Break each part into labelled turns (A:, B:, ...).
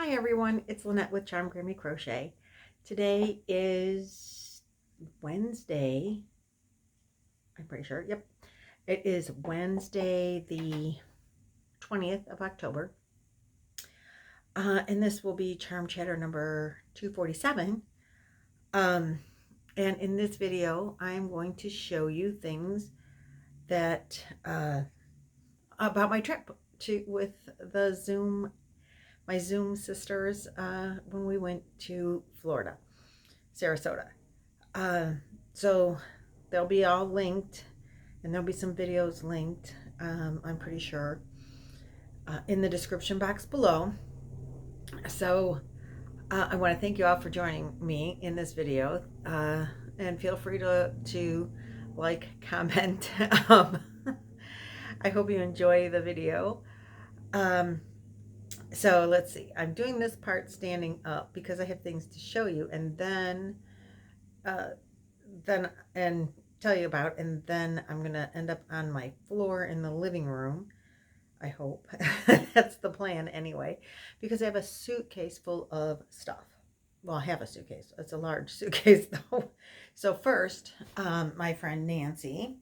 A: Hi everyone, it's Lynette with Charm Grammy Crochet. Today is Wednesday, I'm pretty sure, yep. It is Wednesday the 20th of October. And this will be Charm Chatter number 247. And in this video, I'm going to show you things that, about my trip with the my Zoom sisters when we went to Florida, Sarasota. So they'll be all linked, and there'll be some videos linked, I'm pretty sure, in the description box below. So I want to thank you all for joining me in this video, and feel free to like, comment. I hope you enjoy the video. So let's see, I'm doing this part standing up because I have things to show you, and then and tell you about, and then I'm gonna end up on my floor in the living room. I hope. That's the plan anyway, because I have a suitcase full of stuff. Well, I have a suitcase. It's a large suitcase though. So first, my friend Nancy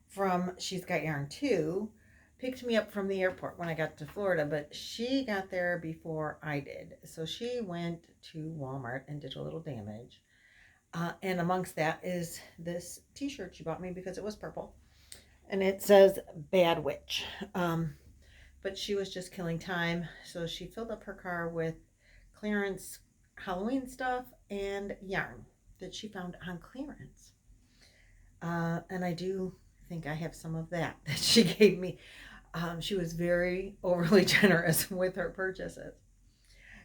A: from She's Got Yarn Too picked me up from the airport when I got to Florida, but she got there before I did. So she went to Walmart and did a little damage. And amongst that is this t-shirt she bought me because it was purple. And it says Bad Witch. But she was just killing time. So she filled up her car with clearance Halloween stuff and yarn that she found on clearance. And I do think I have some of that she gave me. She was very overly generous with her purchases.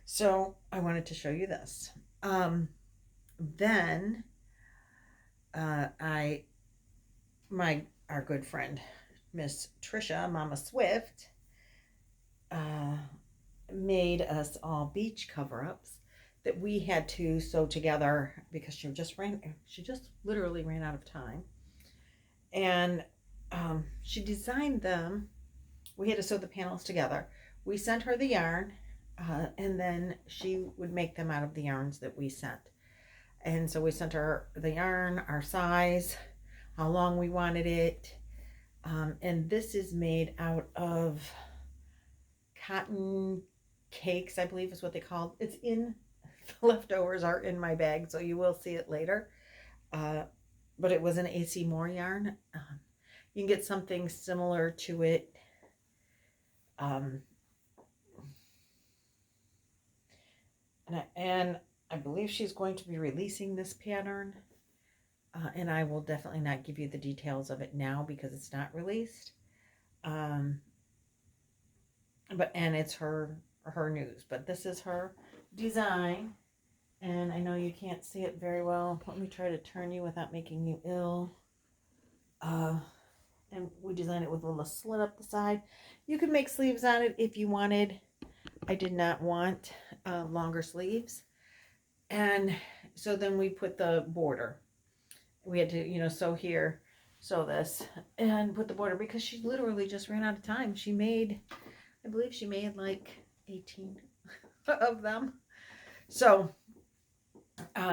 A: So I wanted to show you this. Then our good friend Miss Trisha, Mama Swift, made us all beach cover-ups that we had to sew together because she just literally ran out of time. And she designed them. We had to sew the panels together. We sent her the yarn, and then she would make them out of the yarns that we sent. And so we sent her the yarn, our size, how long we wanted it. And this is made out of cotton cakes, I believe is what they called. It's in, the leftovers are in my bag, so you will see it later. But it was an AC Moore yarn. You can get something similar to it. And I believe she's going to be releasing this pattern, and I will definitely not give you the details of it now because it's not released. And it's her news, but this is her design, and I know you can't see it very well. Let me try to turn you without making you ill. And we designed it with a little slit up the side. You could make sleeves on it if you wanted. I did not want longer sleeves. And so then we put the border. We had to, sew here, sew this, and put the border because she literally just ran out of time. I believe she made like 18 of them. So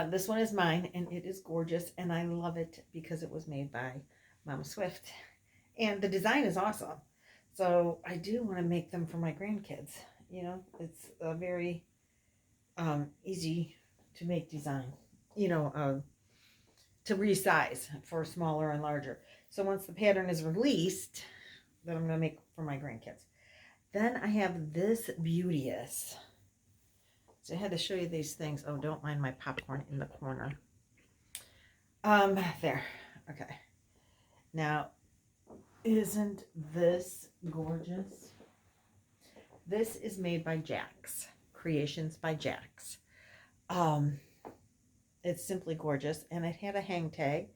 A: this one is mine, and it is gorgeous, and I love it because it was made by Mama Swift. And the design is awesome. So I do want to make them for my grandkids. It's a very easy to make design, to resize for smaller and larger. So once the pattern is released, that I'm going to make for my grandkids. Then I have this Beauteous. So I had to show you these things. Oh, don't mind my popcorn in the corner. There. Okay. Now, isn't this gorgeous? This is made by Jax. Creations by Jax. It's simply gorgeous, and it had a hang tag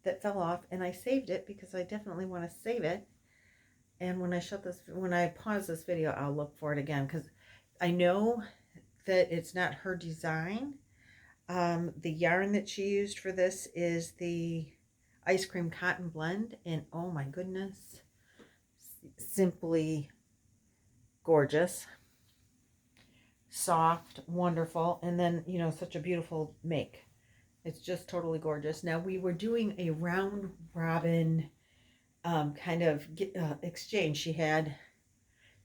A: that fell off, and I saved it because I definitely want to save it. And when I pause this video, I'll look for it again because I know that it's not her design. The yarn that she used for this is the Ice Cream Cotton Blend, and oh my goodness, simply gorgeous. soft, wonderful, and then, you know, such a beautiful make. It's just totally gorgeous. Now, we were doing a round robin kind of exchange.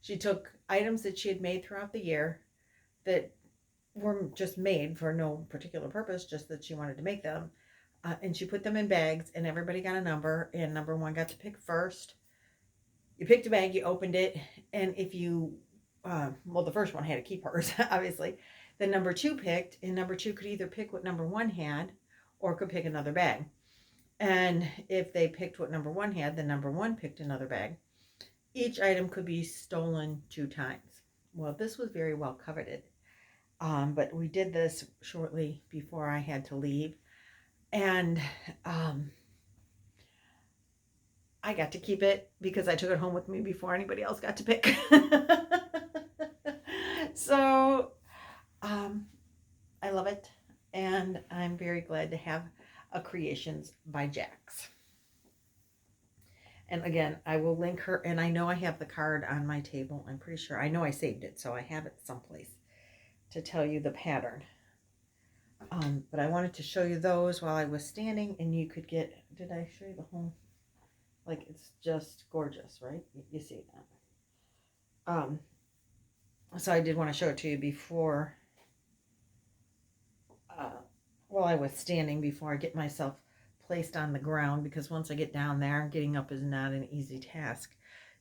A: She took items that she had made throughout the year that were just made for no particular purpose, just that she wanted to make them. And she put them in bags, and everybody got a number, and number one got to pick first. You picked a bag, you opened it, and if you, well, the first one had to keep hers, obviously. Then number two picked, and number two could either pick what number one had or could pick another bag. And if they picked what number one had, then number one picked another bag. Each item could be stolen 2 times. Well, this was very well coveted. But we did this shortly before I had to leave. And I got to keep it because I took it home with me before anybody else got to pick. So I love it. And I'm very glad to have a Creations by Jax. And again, I will link her, and I know I have the card on my table. I'm pretty sure. I know I saved it, so I have it someplace to tell you the pattern. But I wanted to show you those while I was standing, and you could get, did I show you the whole, like, it's just gorgeous, right? You see that. So I did want to show it to you before, while I was standing, before I get myself placed on the ground, because once I get down there, getting up is not an easy task.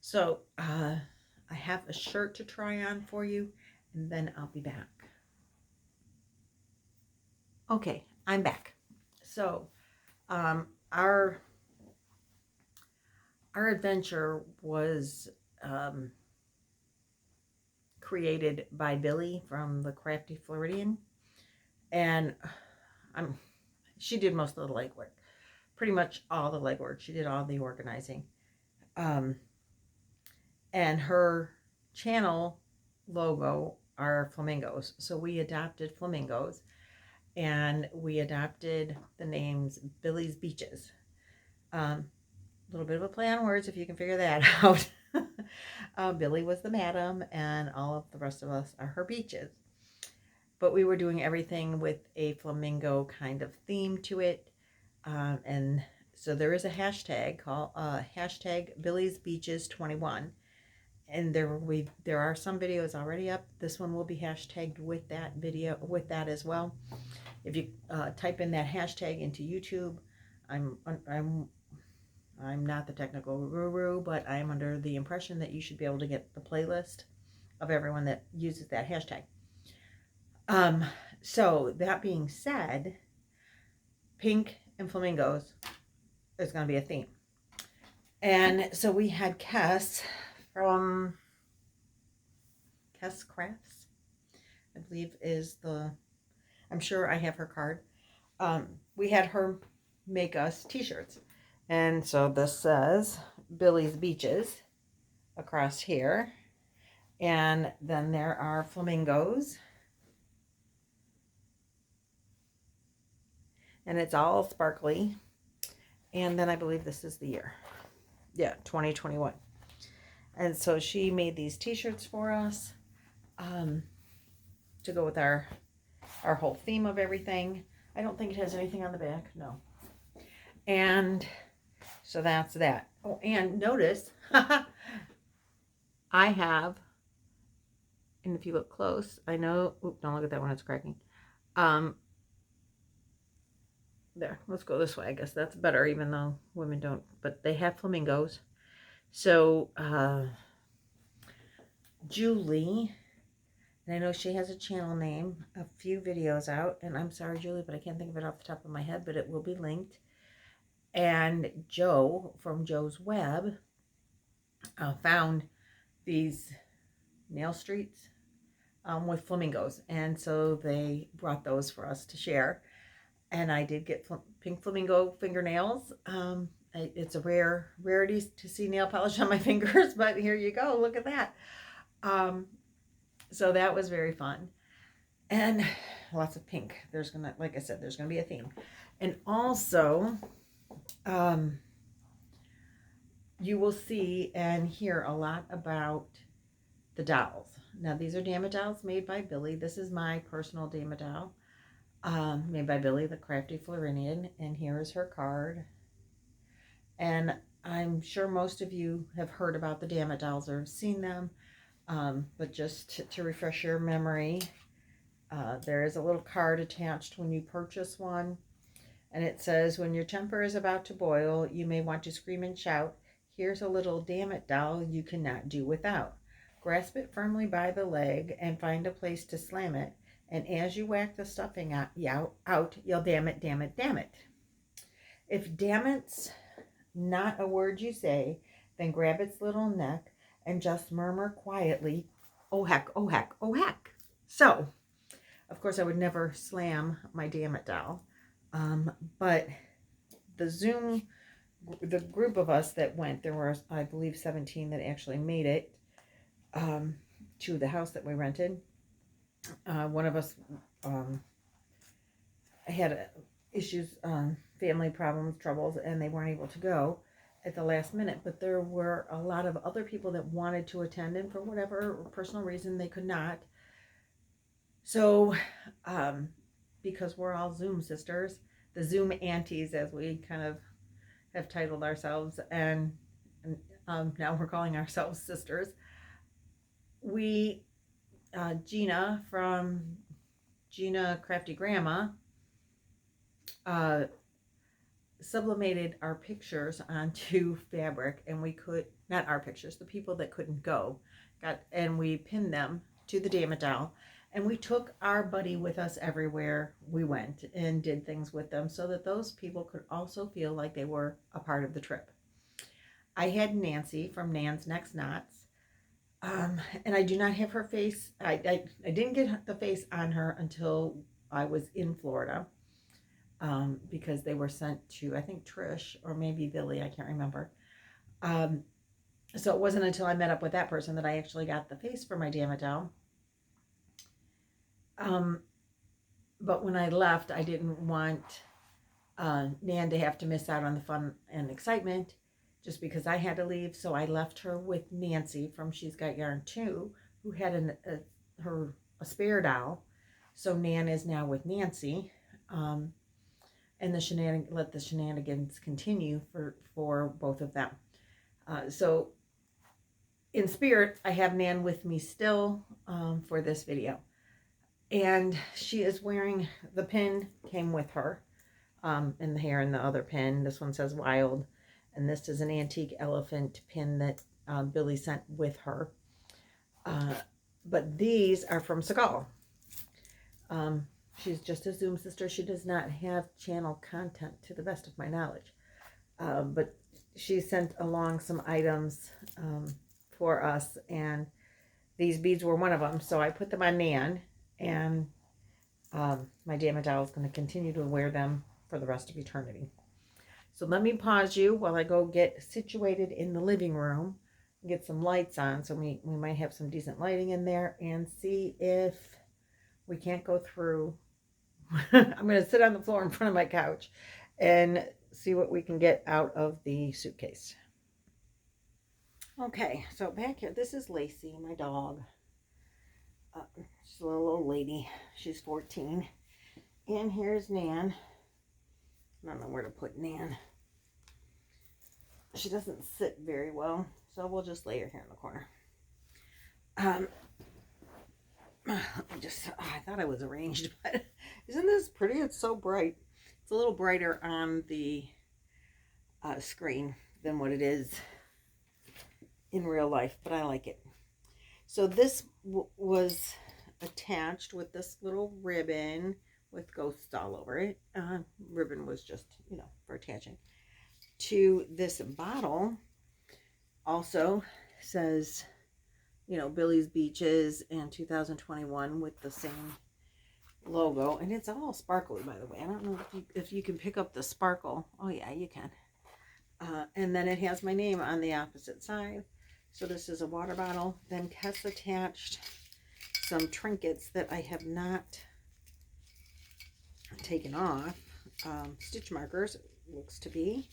A: So I have a shirt to try on for you, and then I'll be back. Okay, I'm back. So our adventure was created by Billy from the Crafty Floridian, and she did most of the legwork. Pretty much all the legwork. She did all the organizing. And her channel logo are flamingos. So we adopted flamingos, and we adopted the names Billy's Beaches. A little bit of a play on words, if you can figure that out. Billy was the madam, and all of the rest of us are her beaches. But we were doing everything with a flamingo kind of theme to it. And so there is a hashtag called hashtag Billy's Beaches 21, and there are some videos already up. This one will be hashtagged with that video, with that as well. If you type in that hashtag into YouTube, I'm not the technical guru, but I'm under the impression that you should be able to get the playlist of everyone that uses that hashtag. So that being said, pink and flamingos is going to be a theme. And so we had Kess from Kess Crafts, I believe is I'm sure I have her card. We had her make us t-shirts. And so this says Billy's Beaches across here. And then there are flamingos. And it's all sparkly. And then I believe this is the year. Yeah, 2021. And so she made these t-shirts for us to go with our whole theme of everything. I don't think it has anything on the back. No. And so that's that. Oh, and notice, I have, and if you look close, I know, don't look at that one, it's cracking. There, let's go this way. I guess that's better, even though women don't, but they have flamingos. So Julie, and I know she has a channel name, a few videos out, and I'm sorry, Julie, but I can't think of it off the top of my head, but it will be linked. And Joe from Joe's Web found these nail streets with flamingos, and so they brought those for us to share. And I did get pink flamingo fingernails. It's a rarity to see nail polish on my fingers, but here you go. Look at that. So that was very fun. And lots of pink. There's gonna, like I said, there's gonna be a theme. And also, you will see and hear a lot about the dolls. Now, these are Damn It dolls made by Billy. This is my personal Damn It doll, made by Billy, the crafty Floridian. And here is her card. And I'm sure most of you have heard about the Damn It dolls or have seen them. But just to refresh your memory, there is a little card attached when you purchase one. And it says, when your temper is about to boil, you may want to scream and shout, here's a little Damn It doll you cannot do without. Grasp it firmly by the leg and find a place to slam it. And as you whack the stuffing out, you'll damn it, damn it, damn it. If damn it's not a word you say, then grab its little neck and just murmur quietly, oh heck, oh heck, oh heck. So, of course, I would never slam my Damn It doll. But the group of us that went, there were, I believe, 17 that actually made it to the house that we rented. One of us had issues, family problems, troubles, and they weren't able to go at the last minute. But there were a lot of other people that wanted to attend, and for whatever personal reason, they could not. So, because we're all Zoom sisters, the Zoom aunties, as we kind of have titled ourselves, and now we're calling ourselves sisters. We, Gina from Gina Crafty Grandma, sublimated our pictures onto fabric, and we could, not our pictures, the people that couldn't go, and we pinned them to the Damn It doll, and we took our buddy with us everywhere we went and did things with them so that those people could also feel like they were a part of the trip. I had Nancy from Nan's Next Knots. And I do not have her face. I didn't get the face on her until I was in Florida, because they were sent to, I think, Trish or maybe Billy. I can't remember. So it wasn't until I met up with that person that I actually got the face for my Damn It doll. But when I left, I didn't want Nan to have to miss out on the fun and excitement, just because I had to leave. So I left her with Nancy from She's Got Yarn Too, who had a spare doll. So Nan is now with Nancy, and let the shenanigans continue for both of them. So in spirit, I have Nan with me still for this video, and she is wearing the pin came with her, in the hair, and the other pin. This one says Wild. And this is an antique elephant pin that Billy sent with her. But these are from Segal. She's just a Zoom sister. She does not have channel content, to the best of my knowledge. But she sent along some items for us, and these beads were one of them. So I put them on Nan, and my Damn It doll is going to continue to wear them for the rest of eternity. So let me pause you while I go get situated in the living room, get some lights on, so we might have some decent lighting in there, and see if we can't go through. I'm going to sit on the floor in front of my couch and see what we can get out of the suitcase. Okay, so back here, this is Lacey, my dog. She's a little old lady. She's 14. And here's Nan. I don't know where to put Nan. She doesn't sit very well, so we'll just lay her here in the corner. I thought I was arranged, but isn't this pretty? It's so bright. It's a little brighter on the screen than what it is in real life, but I like it. So this was attached with this little ribbon with ghosts all over it. Ribbon was just, for attaching. To this bottle also says, Billy's Beaches and 2021 with the same logo. And it's all sparkly, by the way. I don't know if you can pick up the sparkle. Oh, yeah, you can. And then it has my name on the opposite side. So this is a water bottle. Then Tess attached some trinkets that I have not taken off. Stitch markers, looks to be.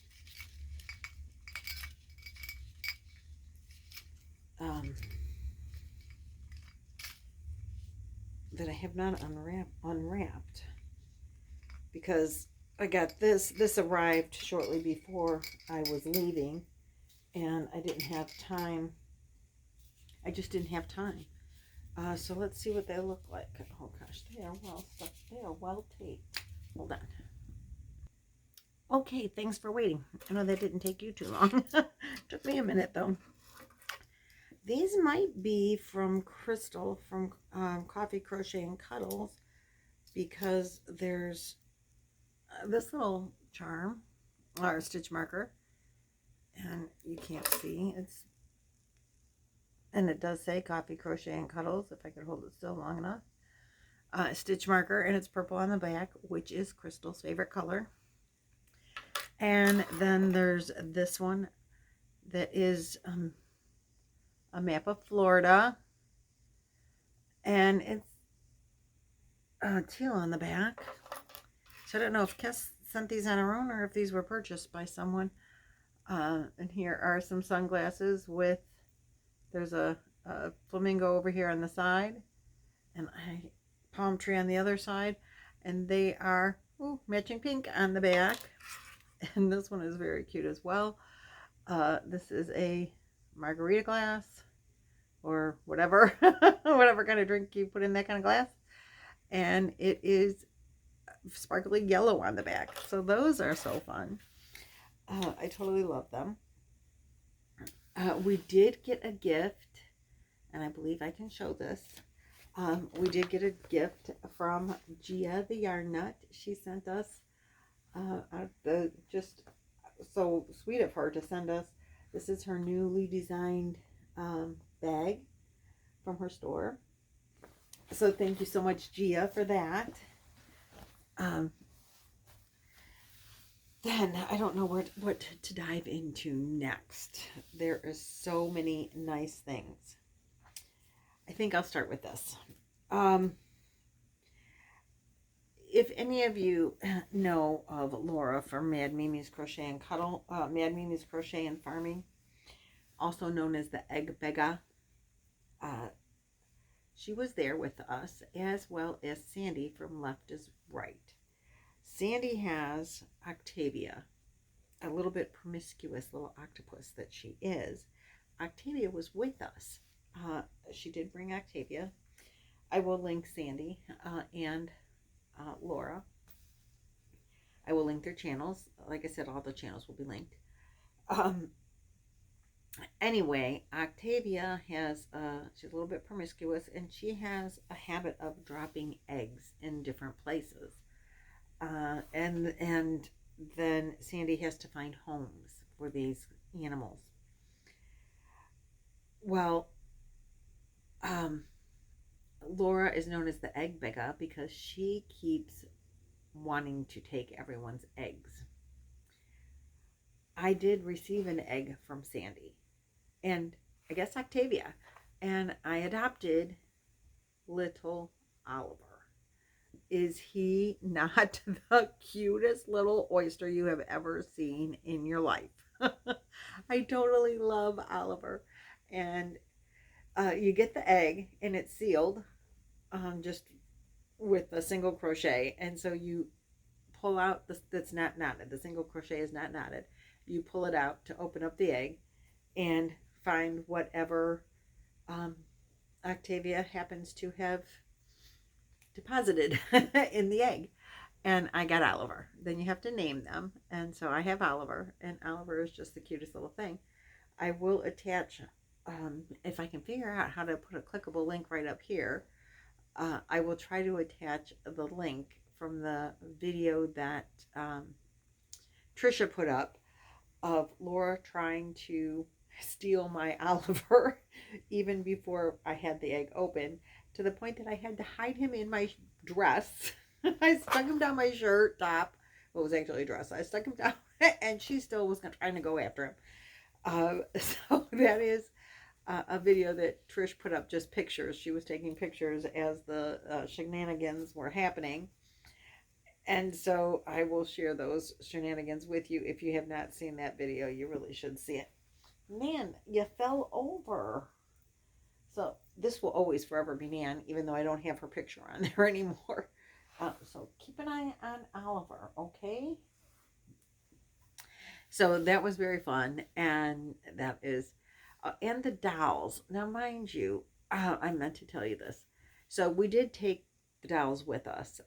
A: that I have not unwrapped because I got this. This arrived shortly before I was leaving, and I didn't have time. I just didn't have time. So let's see what they look like. Oh gosh, they are well stuck. They are well taped. Hold on. Okay, thanks for waiting. I know that didn't take you too long. Took me a minute though. These might be from Crystal from Coffee Crochet and Cuddles, because there's this little charm or stitch marker, and you can't see it's, and it does say Coffee Crochet and Cuddles if I could hold it still long enough. Stitch marker, and it's purple on the back, which is Crystal's favorite color. And then there's this one that is a map of Florida, and it's teal on the back. So I don't know if Kes sent these on her own or if these were purchased by someone. And here are some sunglasses with, there's a flamingo over here on the side, and a palm tree on the other side, and they are matching pink on the back. And this one is very cute as well. This is a margarita glass, or whatever, whatever kind of drink you put in that kind of glass. And it is sparkly yellow on the back. So those are so fun. I totally love them. We did get a gift, and I believe I can show this. We did get a gift from Gia the Yarn Nut. She sent us just so sweet of her to send us. This is her newly designed bag from her store. So thank you so much, Gia, for that. Then I don't know what to dive into next. There is so many nice things. I think I'll start with this. If any of you know of Laura from Mad Mimi's Crochet and Cuddle, Mad Mimi's Crochet and Farming, also known as the Egg Beggar, she was there with us, as well as Sandy from Left is Right. Sandy has Octavia, a little bit promiscuous little octopus that she is. Octavia was with us. She did bring Octavia. I will link Sandy and Laura. I will link their channels. Like I said, all the channels will be linked. Anyway, Octavia has, she's a little bit promiscuous, and she has a habit of dropping eggs in different places. And then Sandy has to find homes for these animals. Well, Laura is known as the Egg Beggar because she keeps wanting to take everyone's eggs. I did receive an egg from Sandy, and I guess Octavia, and I adopted little Oliver. Is he not the cutest little oyster you have ever seen in your life? I totally love Oliver. And you get the egg, and it's sealed just with a single crochet. And so you pull out that's not knotted. The single crochet is not knotted. You pull it out to open up the egg and find whatever Octavia happens to have deposited in the egg. And I got Oliver. Then you have to name them. And so I have Oliver, and Oliver is just the cutest little thing. I will attach, if I can figure out how to put a clickable link right up here, I will try to attach the link from the video that Trisha put up of Laura trying to steal my Oliver even before I had the egg open, to the point that I had to hide him in my dress. I stuck him down my shirt top. Well, it was actually a dress. I stuck him down, and she still was trying to go after him. So that is a video that Trish put up, just pictures. She was taking pictures as the shenanigans were happening. And so I will share those shenanigans with you. If you have not seen that video, you really should see it. Man, you fell over. So this will always forever be Nan, even though I don't have her picture on there anymore. So keep an eye on Oliver, okay? So that was very fun, and that is, and the dolls. Now, mind you, I meant to tell you this. So we did take the dolls with us.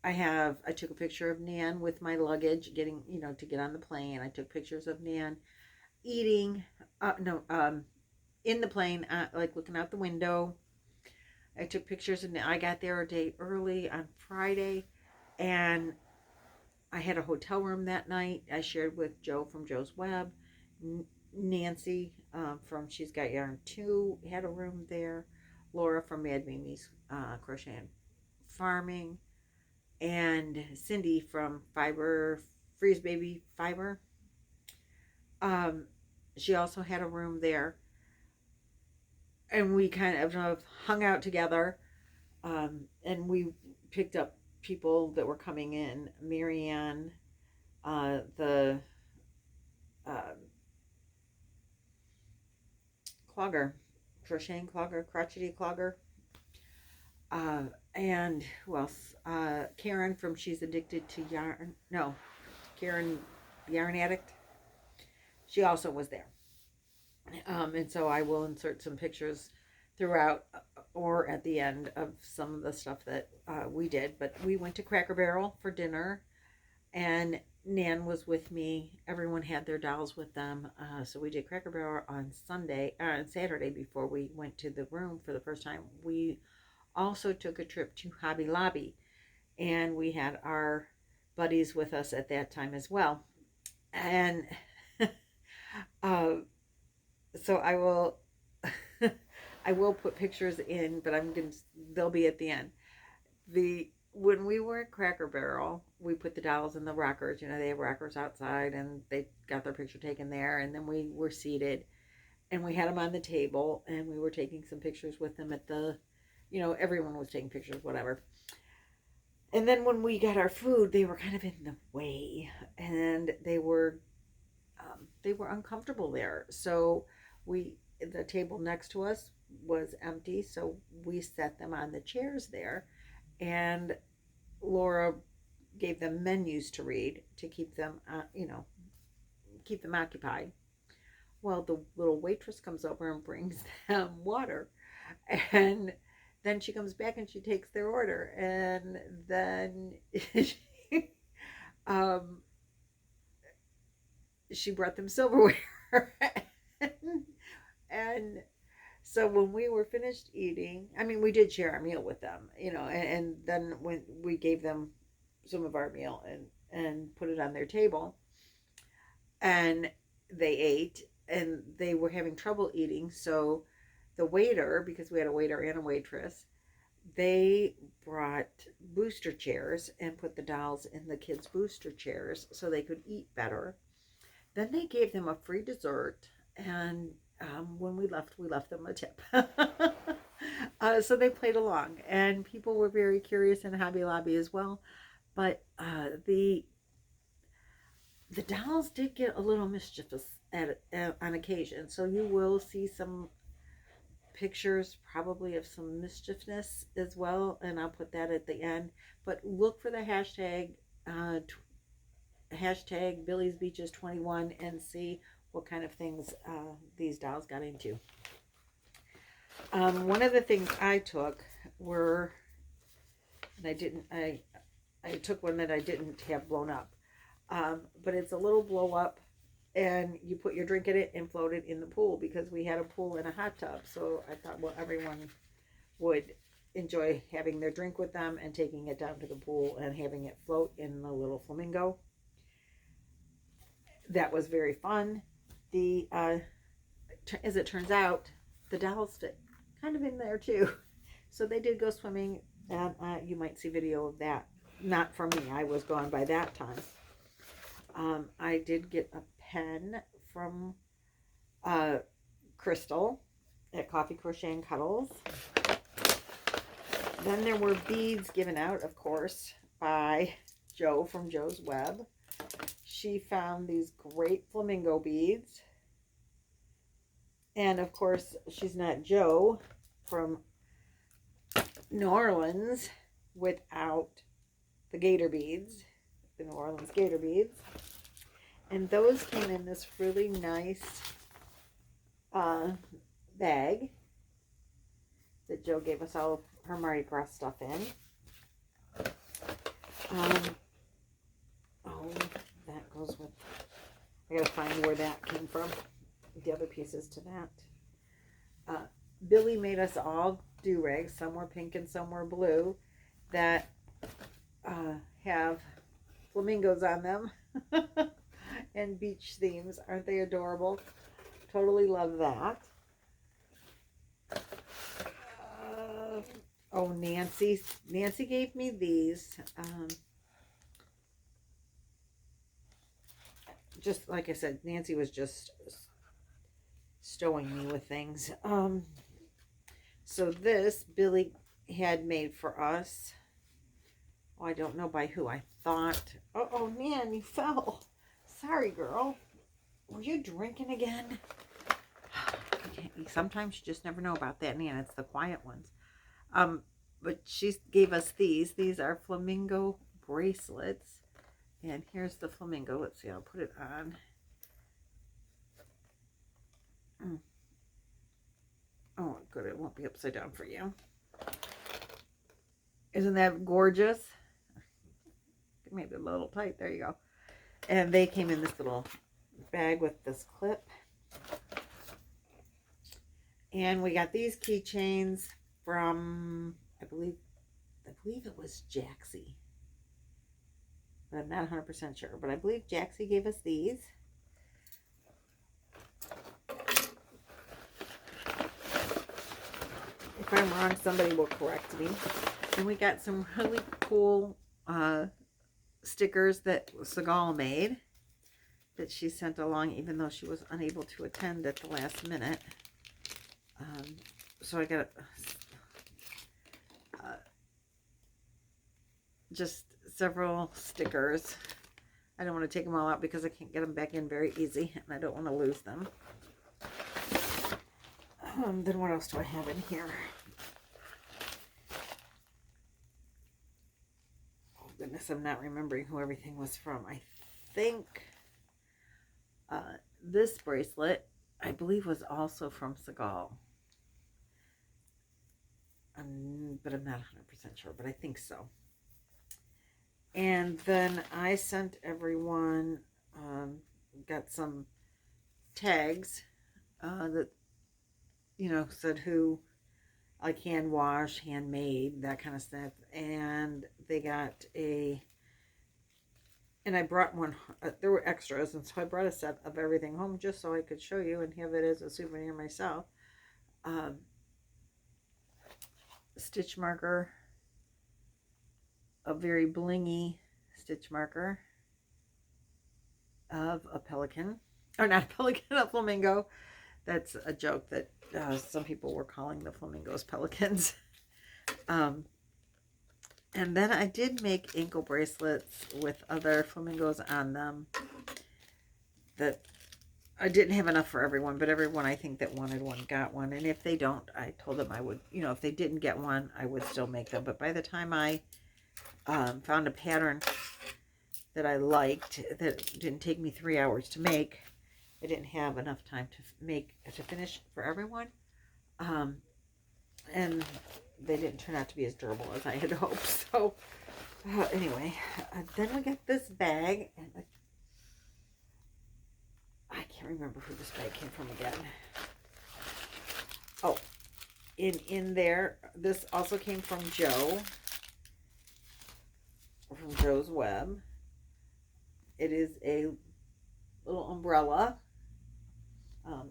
A: I took a picture of Nan with my luggage, getting, to get on the plane. I took pictures of Nan eating, no, in the plane, like looking out the window. I took pictures, and I got there a day early on Friday, and I had a hotel room that night. I shared with Joe from Joe's Web. Nancy from She's Got Yarn 2 had a room there. Laura from Mad Mimi's Crochet and Farming. And Cindy from Freeze Baby Fiber. She also had a room there. And we kind of hung out together. And we picked up people that were coming in. Marianne, the clogger, crocheting clogger, crotchety clogger. And who else? Karen from She's Addicted to Yarn. No, Karen, the Yarn Addict. She also was there. And so I will insert some pictures throughout or at the end of some of the stuff that we did. But we went to Cracker Barrel for dinner, and Nan was with me. Everyone had their dolls with them. So we did Cracker Barrel on Saturday before we went to the room for the first time. We also took a trip to Hobby Lobby, and we had our buddies with us at that time as well. And so I will I will put pictures in, but they'll be at the end. When we were at Cracker Barrel, we put the dolls in the rockers. They have rockers outside, and they got their picture taken there, and then we were seated, and we had them on the table, and we were taking some pictures with them at the, everyone was taking pictures, whatever. And then when we got our food, they were kind of in the way, and they were uncomfortable there. So the table next to us was empty, so we set them on the chairs there, and Laura gave them menus to read to keep them, keep them occupied. Well, the little waitress comes over and brings them water, and then she comes back and she takes their order, and then she brought them silverware. And so when we were finished eating, we did share our meal with them, and then when we gave them some of our meal and put it on their table, and they ate, and they were having trouble eating. So the waiter, because we had a waiter and a waitress, they brought booster chairs and put the dolls in the kids' booster chairs so they could eat better. Then they gave them a free dessert, and when we left them a tip. So they played along, and people were very curious in Hobby Lobby as well. But the dolls did get a little mischievous on occasion, so you will see some pictures probably of some mischievousness as well, and I'll put that at the end. But look for the hashtag Billy's Beaches 21 and see what kind of things these dolls got into. One of the things I took were, and I took one that I didn't have blown up, but it's a little blow up, and you put your drink in it and float it in the pool, because we had a pool and a hot tub. So I thought, well, everyone would enjoy having their drink with them and taking it down to the pool and having it float in the little flamingo. That was very fun. As it turns out, the dolls fit kind of in there too. So they did go swimming, and you might see video of that. Not from me, I was gone by that time. I did get a pen from Crystal at Coffee Crochet and Cuddles. Then there were beads given out, of course, by Joe from Joe's Web. She found these great flamingo beads, And of course, she's not Joe from New Orleans without the gator beads, the New Orleans gator beads. And those came in this really nice bag that Joe gave us all of her Mardi Gras stuff in. Oh, that goes with, I gotta find where that came from, the other pieces to that. Billy made us all do-rags. Some were pink and some were blue that have flamingos on them and beach themes. Aren't they adorable? Totally love that. Oh, Nancy gave me these. Just like I said, Nancy was just stowing me with things. So this Billy had made for us. Oh, I don't know by who. I thought, oh, Nan, you fell. Sorry, girl. Were you drinking again? Sometimes you just never know about that, Nan. It's the quiet ones. But she gave us these. These are flamingo bracelets. And here's the flamingo. Let's see, I'll put it on. Oh, good. It won't be upside down for you. Isn't that gorgeous? Maybe a little tight. There you go. And they came in this little bag with this clip. And we got these keychains from, I believe it was Jaxie. But I'm not 100% sure. But I believe Jaxie gave us these. If I'm wrong, somebody will correct me. And we got some really cool stickers that Seagal made that she sent along, even though she was unable to attend at the last minute. So I got just several stickers. I don't want to take them all out because I can't get them back in very easy, and I don't want to lose them. Then what else do I have in here? Oh goodness, I'm not remembering who everything was from. I think this bracelet, I believe, was also from Seagal. But I'm not 100% sure, but I think so. And then I sent everyone, got some tags that, you know, said who, like hand wash, handmade, that kind of stuff. And they got and I brought one, there were extras, and so I brought a set of everything home just so I could show you and have it as a souvenir myself. Stitch marker, a very blingy stitch marker of a pelican, or not a pelican, a flamingo. That's a joke that some people were calling the flamingos pelicans. And then I did make ankle bracelets with other flamingos on them that I didn't have enough for everyone, but everyone I think that wanted one got one. And if they don't, I told them I would, you know, if they didn't get one, I would still make them. But by the time I found a pattern that I liked, that didn't take me 3 hours to make, I didn't have enough time to finish for everyone. And they didn't turn out to be as durable as I had hoped. So anyway, then we got this bag, and I can't remember who this bag came from again. Oh, in there, this also came from Joe, from Joe's Web. It is a little umbrella.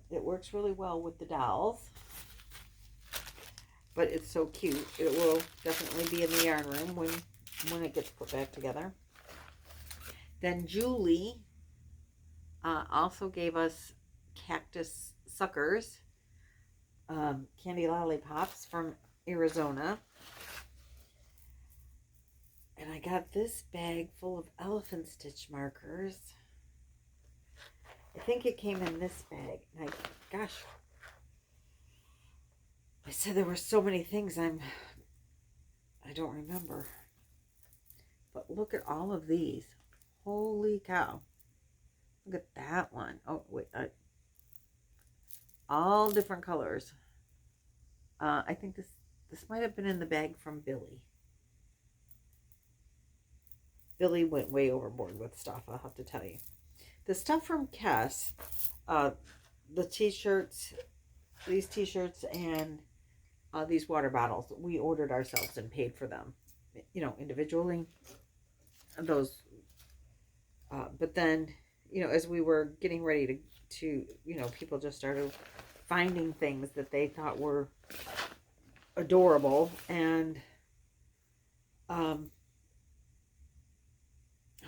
A: It works really well with the dolls, but it's so cute. It will definitely be in the yarn room when it gets put back together. Then Julie also gave us cactus suckers, candy lollipops from Arizona. And I got this bag full of elephant stitch markers. I think it came in this bag. And gosh, I said there were so many things I don't remember. But look at all of these. Holy cow. Look at that one. Oh, wait. All different colors. I think this might have been in the bag from Billy. Billy went way overboard with stuff, I'll have to tell you. The stuff from Kess, the t-shirts, these t-shirts, and these water bottles, we ordered ourselves and paid for them, you know, individually. Those, but then, you know, as we were getting ready to, you know, people just started finding things that they thought were adorable, and oh,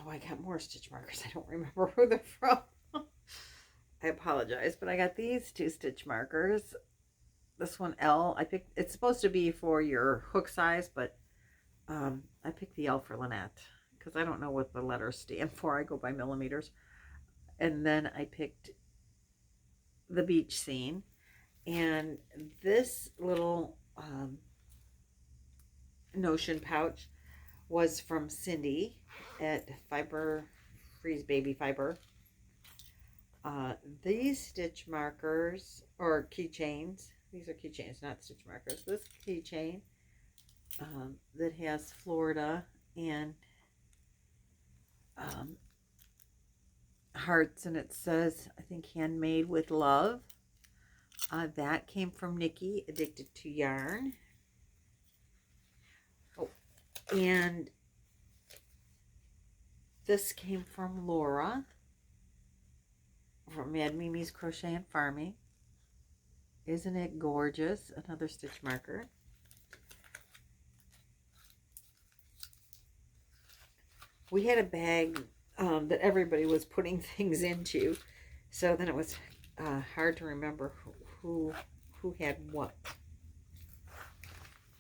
A: I got more stitch markers. I don't remember who they're from. I apologize, but I got these 2 stitch markers. This one L, I picked, it's supposed to be for your hook size, but I picked the L for Lynette because I don't know what the letters stand for. I go by millimeters. And then I picked the beach scene, and this little notion pouch was from Cindy at Fiber Freeze Baby Fiber. These stitch markers, or keychains, these are keychains, not stitch markers. This keychain that has Florida and hearts, and it says, I think, handmade with love. That came from Nikki, Addicted to Yarn. Oh, and this came from Laura from Mad Mimi's Crochet and Farming. Isn't it gorgeous? Another stitch marker. We had a bag that everybody was putting things into, so then it was hard to remember who had what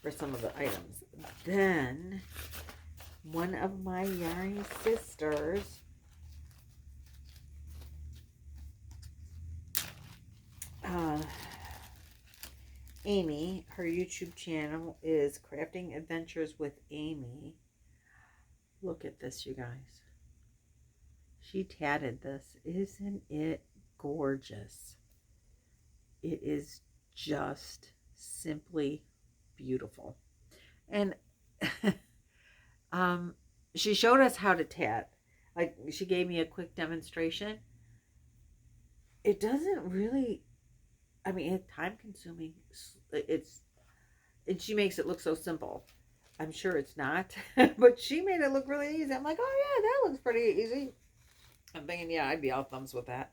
A: for some of the items. Then one of my yarn sisters Amy, her YouTube channel is Crafting Adventures with Amy. Look at this, you guys. She tatted this. Isn't it gorgeous? It is just simply beautiful. And she showed us how to tat. Like, she gave me a quick demonstration. It doesn't really, I mean, it's time consuming. And she makes it look so simple. I'm sure it's not, but she made it look really easy. I'm like, oh yeah, that looks pretty easy. I'm thinking, yeah, I'd be all thumbs with that.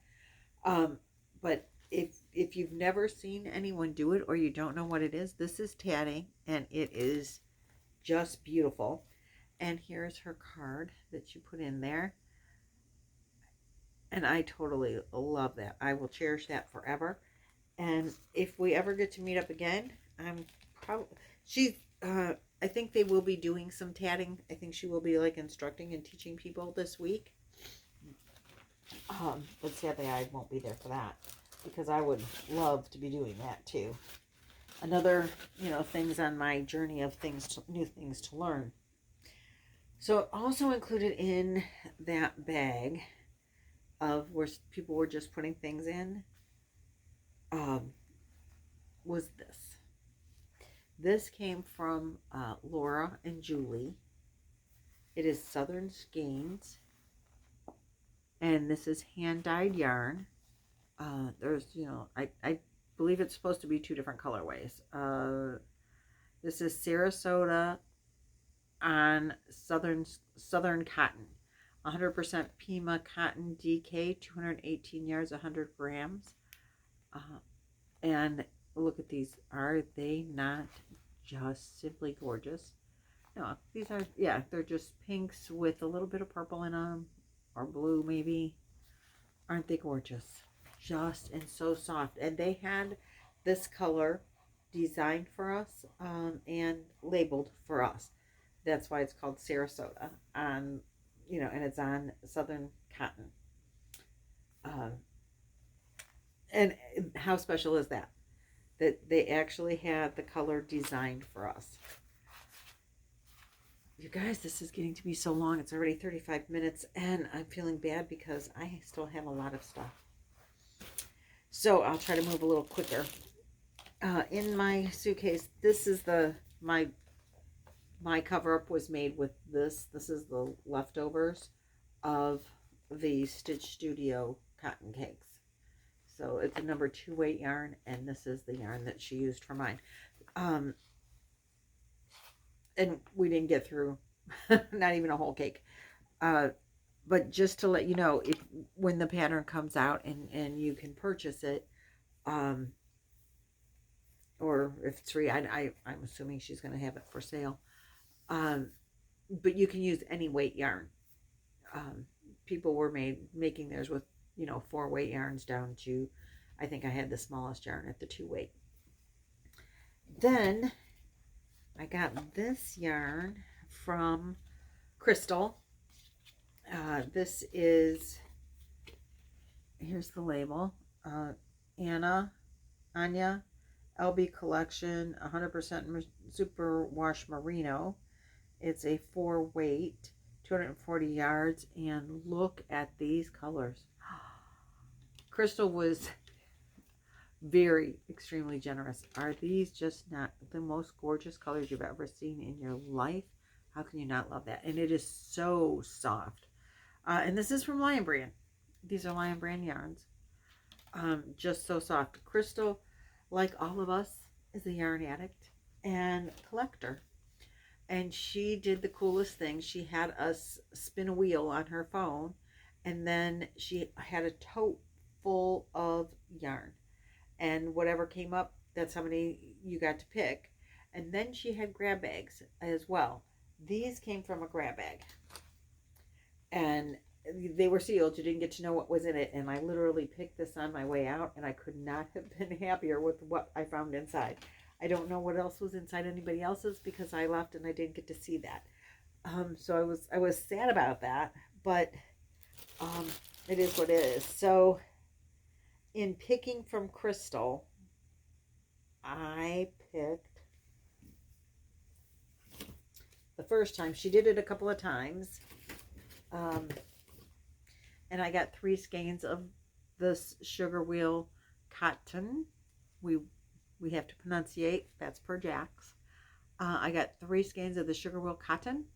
A: But if you've never seen anyone do it, or you don't know what it is, this is tatting, and it is just beautiful. And here's her card that you put in there. And I totally love that. I will cherish that forever. And if we ever get to meet up again, I'm probably, I think they will be doing some tatting. I think she will be like instructing and teaching people this week. But sadly I won't be there for that, because I would love to be doing that too. Another, you know, things on my journey of new things to learn. So also included in that bag of where people were just putting things in, was this. This came from Laura and Julie. It is Southern Skeins, and this is hand-dyed yarn. There's, you know, I believe it's supposed to be 2 different colorways. This is Sarasota on Southern Cotton. 100% Pima cotton DK, 218 yards, 100 grams. And look at these. Are they not just simply gorgeous? No, these are, yeah, they're just pinks with a little bit of purple in them, or blue maybe. Aren't they gorgeous? Just, and so soft. And they had this color designed for us and labeled for us. That's why it's called Sarasota. You know, and it's on Southern Cotton. And how special is that? that they actually had the color designed for us. You guys, this is getting to be so long. It's already 35 minutes, and I'm feeling bad because I still have a lot of stuff. So I'll try to move a little quicker. In my suitcase, this is my cover-up was made with this. This is the leftovers of the Stitch Studio cotton cakes. So it's a number 2 weight yarn, and this is the yarn that she used for mine. And we didn't get through not even a whole cake. But just to let you know, when the pattern comes out and you can purchase it, or if it's free, I'm assuming she's going to have it for sale. But you can use any weight yarn. People were making theirs with 4 weight yarns down to, I think I had the smallest yarn at the 2 weight. Then I got this yarn from Crystal. This is, here's the label, Anya LB Collection 100% Super Wash Merino. It's a 4 weight, 240 yards, and look at these colors. Crystal was extremely generous. Are these just not the most gorgeous colors you've ever seen in your life? How can you not love that? And it is so soft. And this is from Lion Brand. These are Lion Brand yarns. Just so soft. Crystal, like all of us, is a yarn addict and collector. And she did the coolest thing. She had us spin a wheel on her phone, and then she had a tote full of yarn. And whatever came up, that's how many you got to pick. And then she had grab bags as well. These came from a grab bag. And they were sealed. You didn't get to know what was in it. And I literally picked this on my way out, and I could not have been happier with what I found inside. I don't know what else was inside anybody else's because I left and I didn't get to see that. So I was sad about that, but it is what it is. So in picking from Crystal, I picked the first time. She did it a couple of times. And I got 3 skeins of this sugar wheel cotton. We have to pronunciate, that's per Jax. I got 3 skeins of the sugar wheel cotton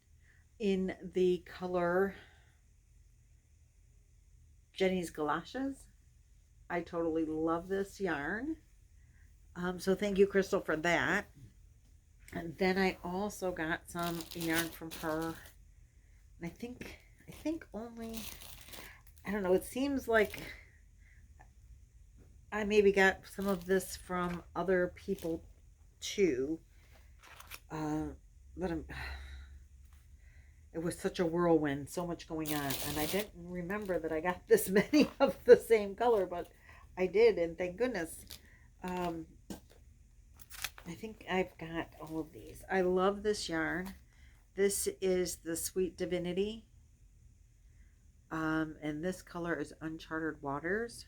A: in the color Jenny's Galoshes. I totally love this yarn. So thank you, Crystal, for that. And then I also got some yarn from her. And I think only, I don't know, it seems like I maybe got some of this from other people too. But it was such a whirlwind, so much going on. And I didn't remember that I got this many of the same color, but I did, and thank goodness. I think I've got all of these. I love this yarn. This is the Sweet Divinity. And this color is Uncharted Waters.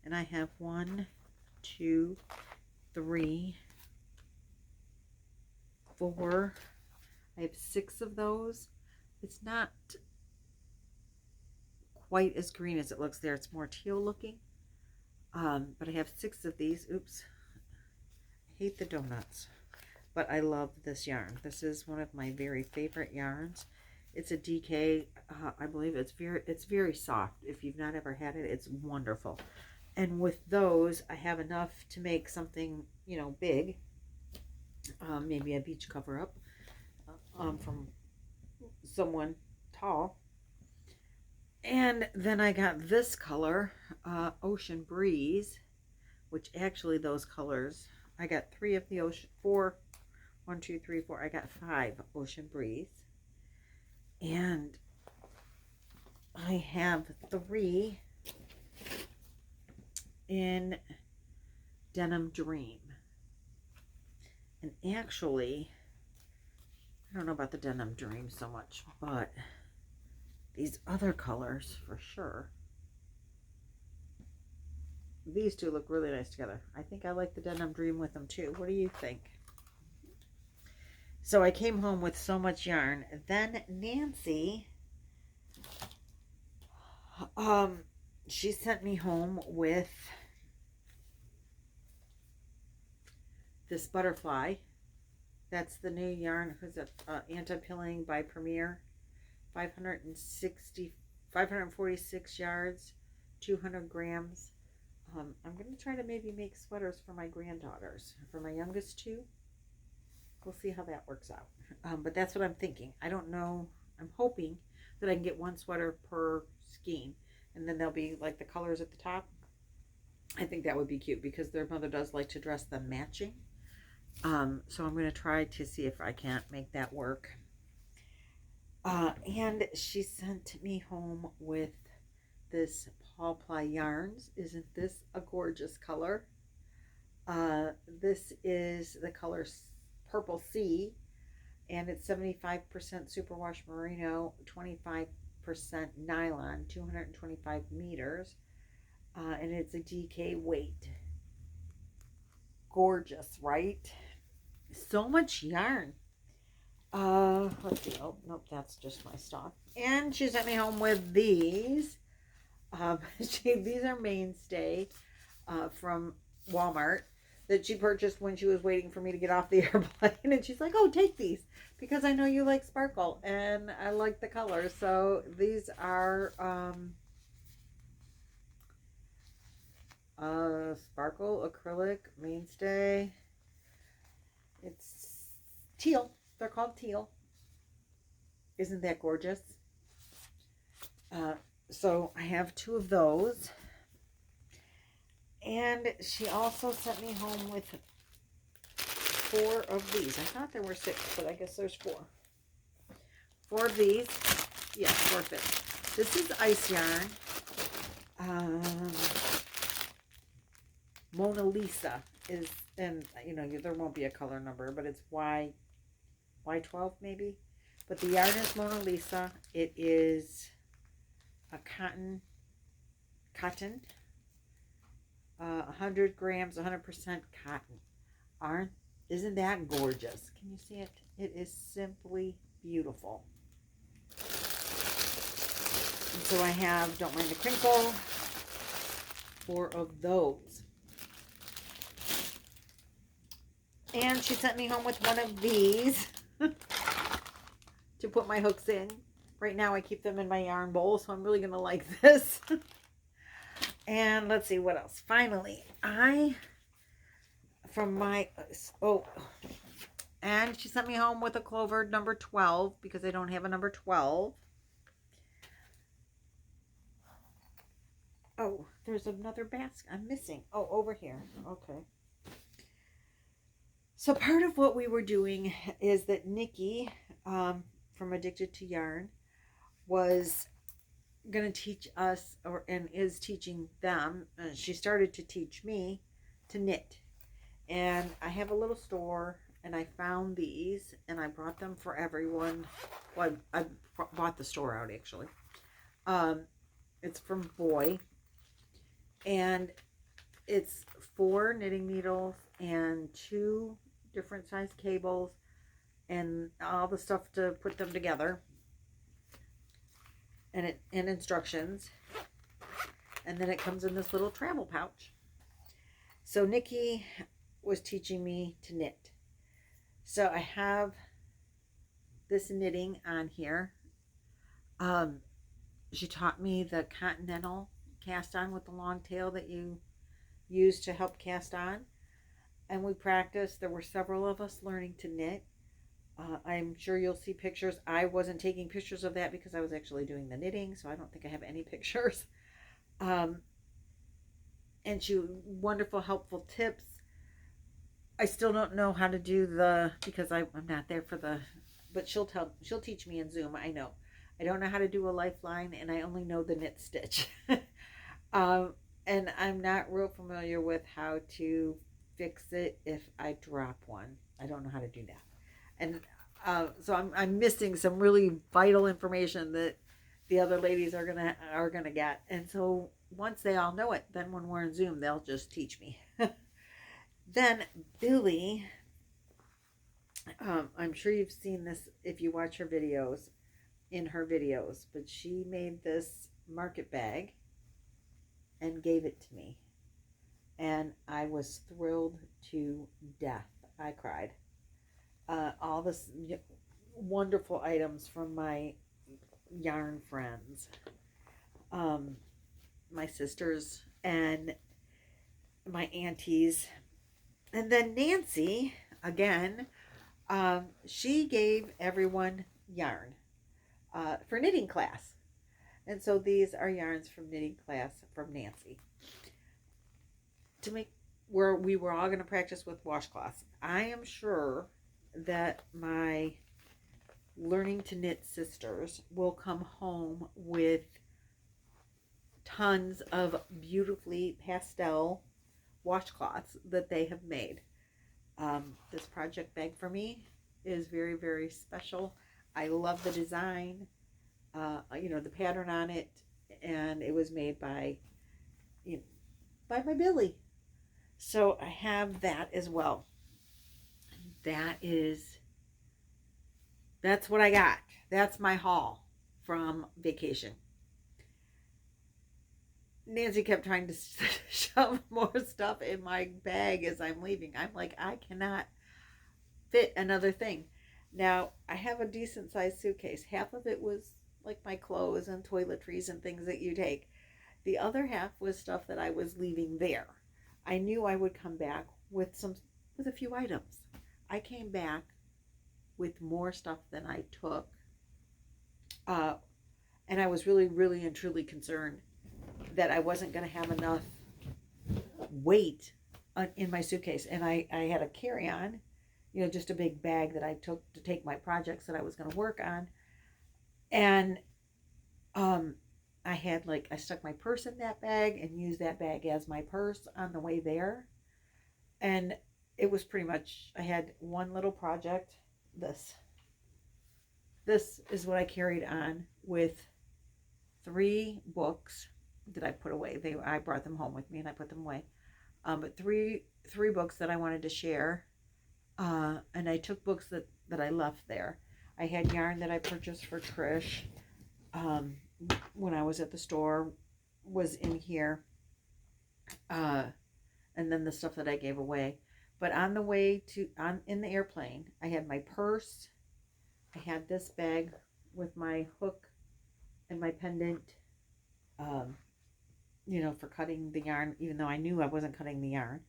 A: And I have 1, 2, 3, 4. I have 6 of those. It's not quite as green as it looks there. It's more teal looking. But I have 6 of these. Oops. I hate the donuts. But I love this yarn. This is one of my very favorite yarns. It's a DK. I believe it's very soft. If you've not ever had it, it's wonderful. And with those, I have enough to make something, big. Maybe a beach cover-up from someone tall. And then I got this color, Ocean Breeze, which actually those colors, I got 3 of the ocean, 4, 1, 2, 3, 4. I got 5 Ocean Breeze. And I have 3 in Denim Dream. And actually, I don't know about the Denim Dream so much, but these other colors for sure. these two look really nice together. I think I like the Denim Dream with them too. What do you think? So I came home with so much yarn. Then Nancy, she sent me home with this butterfly. That's the new yarn. Who's it? Anti-Pilling by Premier. 546 yards, 200 grams. I'm going to try to maybe make sweaters for my granddaughters. For my youngest two. We'll see how that works out. But that's what I'm thinking. I don't know. I'm hoping that I can get one sweater per skein. And then there'll be like the colors at the top. I think that would be cute because their mother does like to dress them matching. So I'm going to try to see if I can't make that work. And she sent me home with this Paul Ply Yarns. Isn't this a gorgeous color? This is the color Purple Sea, and it's 75% superwash merino, 25% nylon, 225 meters, and it's a DK weight. Gorgeous, right? So much yarn. Let's see. Oh, nope, that's just my stock. And she sent me home with these. These are Mainstay from Walmart that she purchased when she was waiting for me to get off the airplane. And she's like, oh, take these because I know you like sparkle and I like the colors. So these are sparkle acrylic Mainstay. It's teal. They're called teal. Isn't that gorgeous? So I have two of those. And she also sent me home with 4 of these. I thought there were 6, but I guess there's 4. 4 of these. Yes, 4 fits. This is ice yarn. Mona Lisa is, and you know, there won't be a color number, but it's Y12 maybe. But the yarn is Mona Lisa. It is a cotton. 100 grams, 100% cotton. Isn't that gorgeous? Can you see it? It is simply beautiful. And so I have Don't Mind the Crinkle, 4 of those. And she sent me home with one of these to put my hooks in. Right now I keep them in my yarn bowl, so I'm really going to like this. And let's see what else. Finally, and she sent me home with a Clover number 12 because I don't have a number 12. Oh, there's another basket I'm missing. Oh, over here. Okay. So part of what we were doing is that Nikki from Addicted to Yarn was going to teach us, and is teaching them. She started to teach me to knit, and I have a little store, and I found these, and I brought them for everyone. Well, I bought the store out actually. It's from Boy, and it's 4 knitting needles and 2 different size cables, and all the stuff to put them together. And instructions, and then it comes in this little travel pouch. So Nikki was teaching me to knit. So I have this knitting on here. She taught me the Continental cast on with the long tail that you use to help cast on, and we practiced. There were several of us learning to knit. I'm sure you'll see pictures. I wasn't taking pictures of that because I was actually doing the knitting, so I don't think I have any pictures. And she wonderful, helpful tips. I still don't know how to do because I'm not there for but she'll teach me in Zoom. I know. I don't know how to do a lifeline, and I only know the knit stitch. And I'm not real familiar with how to fix it if I drop one. I don't know how to do that. And so I'm missing some really vital information that the other ladies are gonna get. And so once they all know it, then when we're in Zoom, they'll just teach me. Then Billy, I'm sure you've seen this if you watch her videos, in her videos, but she made this market bag and gave it to me. And I was thrilled to death. I cried. All this wonderful items from my yarn friends, my sisters, and my aunties. And then Nancy, again, she gave everyone yarn for knitting class. And so these are yarns from knitting class from Nancy. To make where we were all going to practice with washcloths. I am sure that my learning to knit sisters will come home with tons of beautifully pastel washcloths that they have made. This project bag for me is very, very special. I love the design, the pattern on it, and it was made by my Billy. So I have that as well. That's what I got. That's my haul from vacation. Nancy kept trying to shove more stuff in my bag as I'm leaving. I'm like, I cannot fit another thing. Now, I have a decent sized suitcase. Half of it was like my clothes and toiletries and things that you take. The other half was stuff that I was leaving there. I knew I would come back with a few items. I came back with more stuff than I took. And I was really, really and truly concerned that I wasn't going to have enough weight in my suitcase. And I had a carry-on, just a big bag that I took to take my projects that I was going to work on. And I stuck my purse in that bag and used that bag as my purse on the way there. And it was pretty much, I had one little project. This is what I carried on with 3 books that I put away. I brought them home with me and I put them away. But three books that I wanted to share. And I took books that I left there. I had yarn that I purchased for Trish when I was at the store was in here. And then the stuff that I gave away. But on the way in the airplane, I had my purse. I had this bag with my hook and my pendant, for cutting the yarn, even though I knew I wasn't cutting the yarn.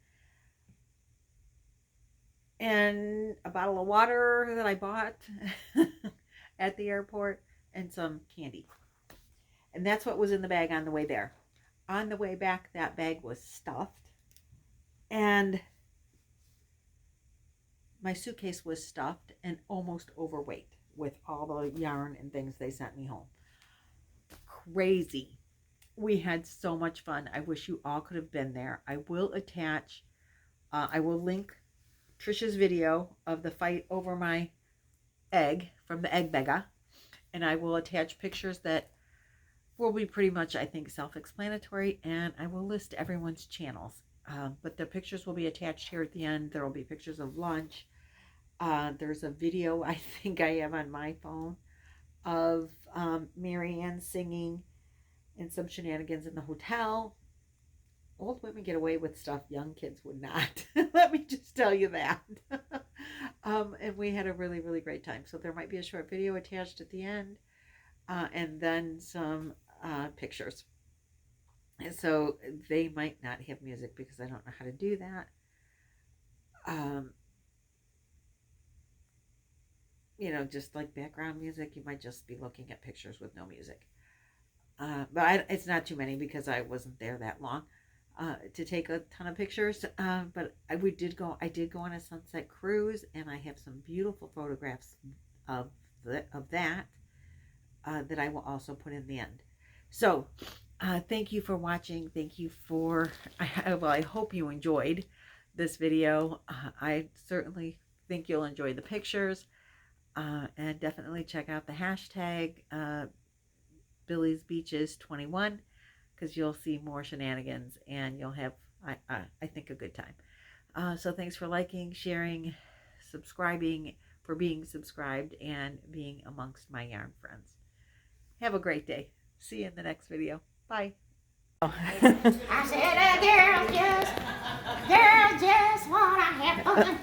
A: And a bottle of water that I bought at the airport and some candy. And that's what was in the bag on the way there. On the way back, that bag was stuffed. And my suitcase was stuffed and almost overweight with all the yarn and things they sent me home. Crazy. We had so much fun. I wish you all could have been there. I will link Trisha's video of the fight over my egg from the egg beggar. And I will attach pictures that will be pretty much, I think, self-explanatory. And I will list everyone's channels. But the pictures will be attached here at the end. There will be pictures of lunch. There's a video I think I have on my phone of Marianne singing and some shenanigans in the hotel. Old women get away with stuff young kids would not. Let me just tell you that. And we had a really, really great time. So there might be a short video attached at the end. And then some pictures. And so they might not have music because I don't know how to do that. Just like background music, you might just be looking at pictures with no music. But it's not too many because I wasn't there that long to take a ton of pictures. But I did go on a sunset cruise, and I have some beautiful photographs of that that I will also put in the end. So thank you for watching. Thank you for, I hope you enjoyed this video. I certainly think you'll enjoy the pictures. And definitely check out the hashtag
B: Billy's Beaches 21, because you'll see more shenanigans and you'll have, I think, a good time. So thanks for liking, sharing, subscribing, for being subscribed, and being amongst my yarn friends. Have a great day. See you in the next video. Bye.
A: I said girls just wanna have fun.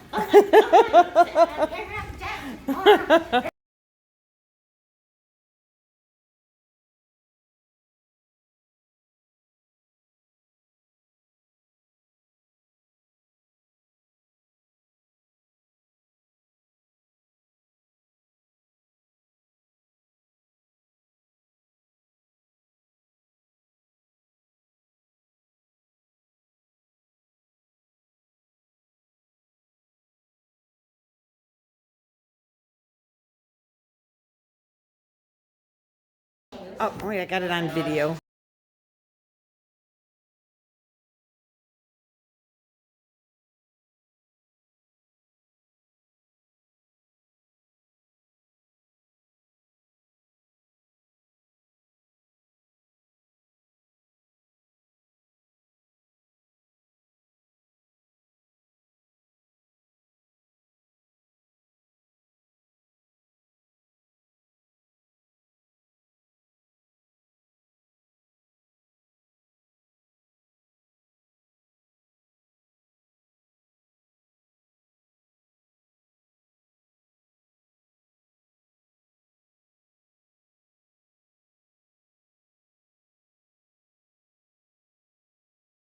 A: Oh, wait, I got it on video.